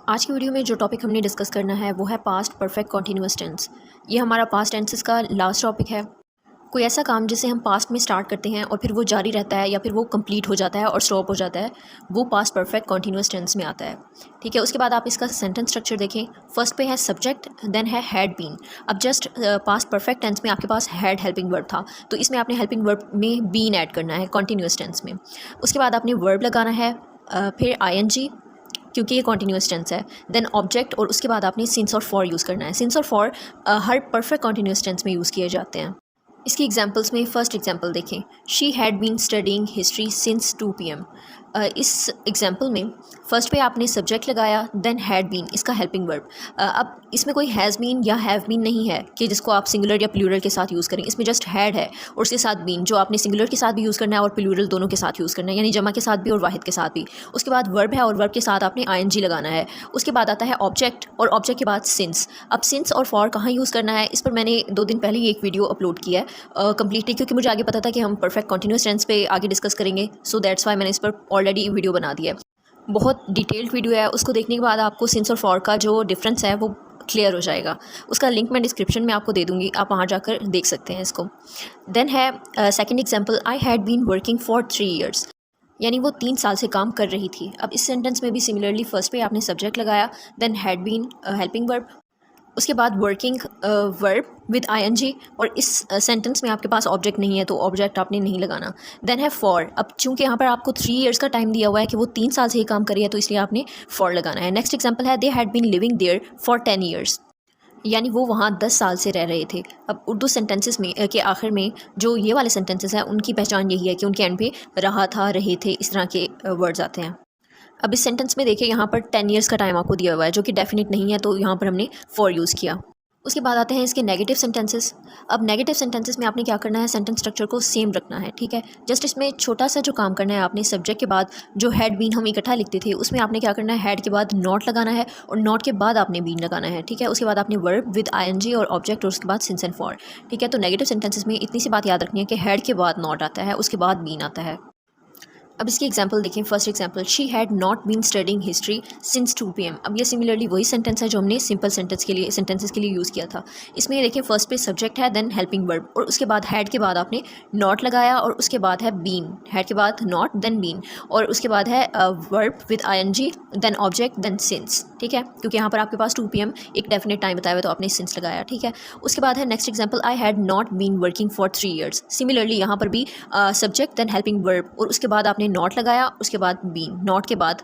आज की वीडियो में जो टॉपिक हमने डिस्कस करना है वो है पास्ट परफेक्ट कॉन्टीन्यूअस टेंस। ये हमारा पास्ट टेंसेस का लास्ट टॉपिक है। कोई ऐसा काम जिसे हम पास्ट में स्टार्ट करते हैं और फिर वो जारी रहता है या फिर वो कंप्लीट हो जाता है और स्टॉप हो जाता है, वो पास्ट परफेक्ट कॉन्टीन्यूअस टेंस में आता है। ठीक है, उसके बाद आप इसका सेंटेंस स्ट्रक्चर देखें। फर्स्ट पे है सब्जेक्ट, देन है हैड बीन। अब जस्ट पास्ट परफेक्ट टेंस में आपके पास हैड हेल्पिंग वर्ब था, तो इसमें आपने हेल्पिंग वर्ब में बीन ऐड करना है कॉन्टीन्यूअस टेंस में। उसके बाद आपने वर्ब लगाना है, फिर आईएनजी क्योंकि ये कॉन्टीन्यूअस टेंस है, देन ऑब्जेक्ट, और उसके बाद आपने सिंस और फॉर यूज़ करना है। सिंस और फॉर हर परफेक्ट कॉन्टीन्यूअस टेंस में यूज़ किए जाते हैं। इसकी एग्जांपल्स में फर्स्ट एग्जांपल देखें, she had been studying history since 2 PM। इस एग्जांपल में फर्स्ट पे आपने सब्जेक्ट लगाया, देन हैड बीन इसका हेल्पिंग वर्ब। अब इसमें कोई हैज़ बीन या हैव बीन नहीं है कि जिसको आप सिंगुलर या प्लूरल के साथ यूज़ करें। इसमें जस्ट हैड है और उसके साथ बीन, जो आपने सिंगुलर के साथ भी यूज़ करना है और प्लूरल दोनों के साथ यूज़ करना है, यानी जमा के साथ भी और वाहिद के साथ भी। उसके बाद वर्ब है और वर्ब के साथ आपने आईएनजी लगाना है। उसके बाद आता है ऑब्जेक्ट और ऑब्जेक्ट के बाद सिंस। अब सिंस और फॉर कहाँ यूज़ करना है, इस पर मैंने 2 दिन पहले ही एक वीडियो अपलोड किया है कम्प्लीटली, क्योंकि मुझे आगे पता था कि हम परफेक्ट कॉन्टीन्यूअस टेंस पे आगे डिस्कस करेंगे। सो दैट्स वाई मैंने इस पर ऑलरेडी वीडियो बना दिया है। बहुत डिटेल्ड वीडियो है, उसको देखने के बाद आपको सिंस और फॉर का जो डिफरेंस है वो क्लियर हो जाएगा। उसका लिंक मैं डिस्क्रिप्शन में आपको दे दूँगी, आप वहाँ जाकर देख सकते हैं इसको। देन है second example, I had been working for 3 years, यानी वो 3 साल से काम कर रही थी। अब इस सेंटेंस में भी सिमिलरली फर्स्ट पे आपने सब्जेक्ट लगाया, then had been helping verb, उसके बाद वर्किंग वर्ब विद आईएनजी, और इस सेंटेंस में आपके पास ऑब्जेक्ट नहीं है तो ऑब्जेक्ट आपने नहीं लगाना। देन है फॉर। अब चूंकि यहाँ पर आपको 3 years का टाइम दिया हुआ है कि वो 3 साल से ही काम कर रही है, तो इसलिए आपने फॉर लगाना है। नेक्स्ट एग्जांपल है, they had been living there for 10 years, यानी वो वहाँ 10 साल से रह रहे थे। अब उर्दू सेंटेंसेस में के आखिर में जो ये वाले सेंटेंसेस हैं उनकी पहचान यही है कि उनके एंड पे रहा था, रहे थे, इस तरह के वर्ड्स आते हैं। अब इस सेंटेंस में देखिए, यहाँ पर 10 years का टाइम आपको दिया हुआ है जो कि डेफिनेट नहीं है, तो यहाँ पर हमने फॉर यूज़ किया। उसके बाद आते हैं इसके नेगेटिव सेंटेंसेस। अब नेगेटिव सेंटेंसेस में आपने क्या करना है, सेंटेंस स्ट्रक्चर को सेम रखना है। ठीक है, जस्ट इसमें छोटा सा जो काम करना है, आपने सब्जेक्ट के बाद जो हैड बीन हम इकट्ठा लिखते थे उसमें आपने क्या करना है, हैड के बाद नॉट लगाना है और नॉट के बाद आपने बीन लगाना है। ठीक है, उसके बाद आपने वर्ब विद आईएनजी और ऑब्जेक्ट और उसके बाद सिंस एंड फॉर। ठीक है, तो नेगेटिव सेंटेंसेस में इतनी सी बात याद रखनी है कि हैड के बाद नॉट आता है, उसके बाद बीन आता है। अब इसकी एग्जांपल देखें। First example, she had not been studying history since 2 PM। अब ये सिमिलरली वही सेंटेंस है जो हमने सिंपल सेंटेंसेस के लिए यूज़ किया था। इसमें ये देखें, फर्स्ट पे सब्जेक्ट है, देन हेल्पिंग वर्ब, और उसके बाद हैड के बाद आपने नॉट लगाया और उसके बाद है बीन। हैड के बाद नॉट, देन बीन, और उसके बाद है verb with ING, then object, then since. ठीक है, क्योंकि यहाँ पर आपके पास 2 PM एक डेफिनेट टाइम बताया हुआ तो आपने सिंस लगाया। ठीक है, उसके बाद है next example, I had not been working for 3 years। Similarly यहाँ पर भी सब्जेक्ट, देन हेल्पिंग वर्ब, और उसके बाद आपने नॉट लगाया, उसके बाद बीन, नॉट के बाद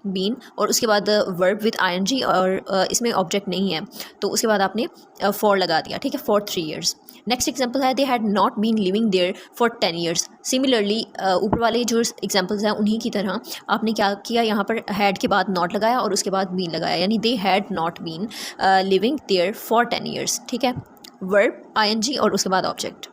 बीन, और उसके बाद वर्ब विद आईएनजी, और इसमें ऑब्जेक्ट नहीं है तो उसके बाद आपने फॉर लगा दिया। ठीक है, फॉर 3 years। नेक्स्ट एग्जांपल है, they had not been living there for 10 years। Similarly ऊपर वाले जो एग्जांपल्स हैं उन्हीं की तरह आपने क्या किया, यहाँ पर हैड के बाद नॉट लगाया और उसके बाद बीन लगाया, यानी they had not been living there for 10 years। ठीक है, वर्ब, आईएनजी और उसके बाद ऑब्जेक्ट।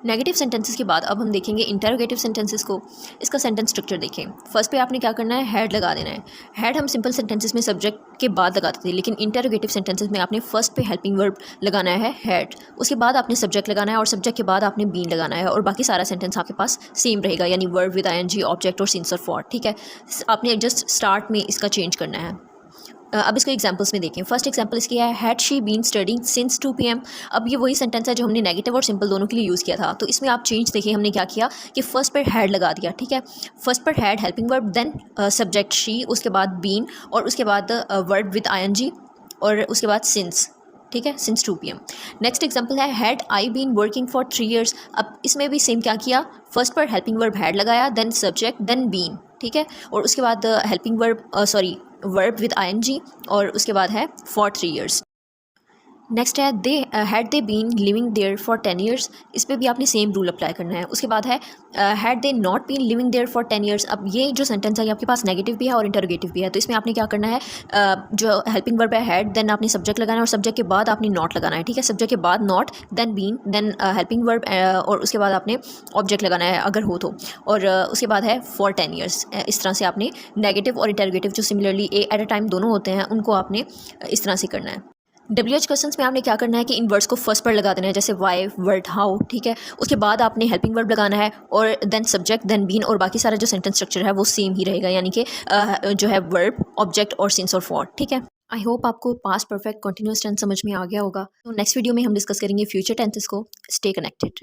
नेगेटिव सेंटेंसेस के बाद अब हम देखेंगे इंटरोगेटिव सेंटेंसेस को। इसका सेंटेंस स्ट्रक्चर देखें। फर्स्ट पे आपने क्या करना है, हैड लगा देना है। हैड हम सिंपल सेंटेंसेस में सब्जेक्ट के बाद लगाते थे, लेकिन इंटरोगेटिव सेंटेंसेस में आपने फर्स्ट पे हेल्पिंग वर्ब लगाना है हैड, उसके बाद आपने सब्जेक्ट लगाना है और सब्जेक्ट के बाद आपने बीन लगाना है, और बाकी सारा सेंटेंस आपके पास सेम रहेगा, यानी वर्ब विद आईएनजी, ऑब्जेक्ट और सिंस और फॉर। ठीक है, आपने जस्ट स्टार्ट में इसका चेंज करना है। अब इसको एग्जांपल्स में देखें। फर्स्ट एग्जांपल इसकी है, had she been studying since 2 PM। अब ये वही सेंटेंस है जो हमने नेगेटिव और सिंपल दोनों के लिए यूज़ किया था, तो इसमें आप चेंज देखिए, हमने क्या किया कि फर्स्ट पर हैड लगा दिया। ठीक है, फर्स्ट पर had helping verb, then subject she, उसके बाद बीन, और उसके बाद वर्ब विद आईएनजी और उसके बाद सिंस। ठीक है, सिंस 2 PM। नेक्स्ट एग्जांपल है, had I been working for 3 years। अब इसमें भी सेम क्या किया, फर्स्ट पर हेल्पिंग वर्ब हैड लगाया, देन सब्जेक्ट, देन बीन। ठीक है, और उसके बाद helping verb verb with ING, और उसके बाद है फॉर 3 years। नेक्स्ट है, they had they been living there for 10 years। इस पर भी आपने सेम रूल अप्लाई करना है। उसके बाद है, had they not been living there for 10 years। अब ये जो सेंटेंस है ये आपके पास नेगेटिव भी है और इंटरोगेटिव भी है, तो इसमें आपने क्या करना है, जो हेल्पिंग वर्ब है हैड, देन आपने सब्जेक्ट लगाना है और सब्जेक्ट के बाद आपने नॉट लगाना है। ठीक है, सब्जेक्ट के बाद not, then been, then helping verb, और उसके बाद आपने ऑब्जेक्ट लगाना है अगर हो तो, और उसके बाद है फॉर 10 years। इस तरह से आपने नेगेटिव और इंटरोगेटिव जो सिमिलरली एट अ टाइम दोनों होते हैं उनको आपने इस तरह से करना है। WH क्वेश्चंस में आपने क्या करना है कि इन वर्ड्स को फर्स्ट पर लगा देना है, जैसे वाई, वर्ड, हाउ, ठीक है। उसके बाद आपने हेल्पिंग वर्ब लगाना है और देन सब्जेक्ट, देन बीन, और बाकी सारा जो सेंटेंस स्ट्रक्चर है वो सेम ही रहेगा, यानी कि जो है वर्ब, ऑब्जेक्ट और सिंस और फॉर, ठीक है। आई होप आपको पास्ट परफेक्ट कंटिन्यूअस टेंस समझ में आ गया होगा। तो नेक्स्ट वीडियो में हम डिस्कस करेंगे फ्यूचर टेंसेस को। Stay connected.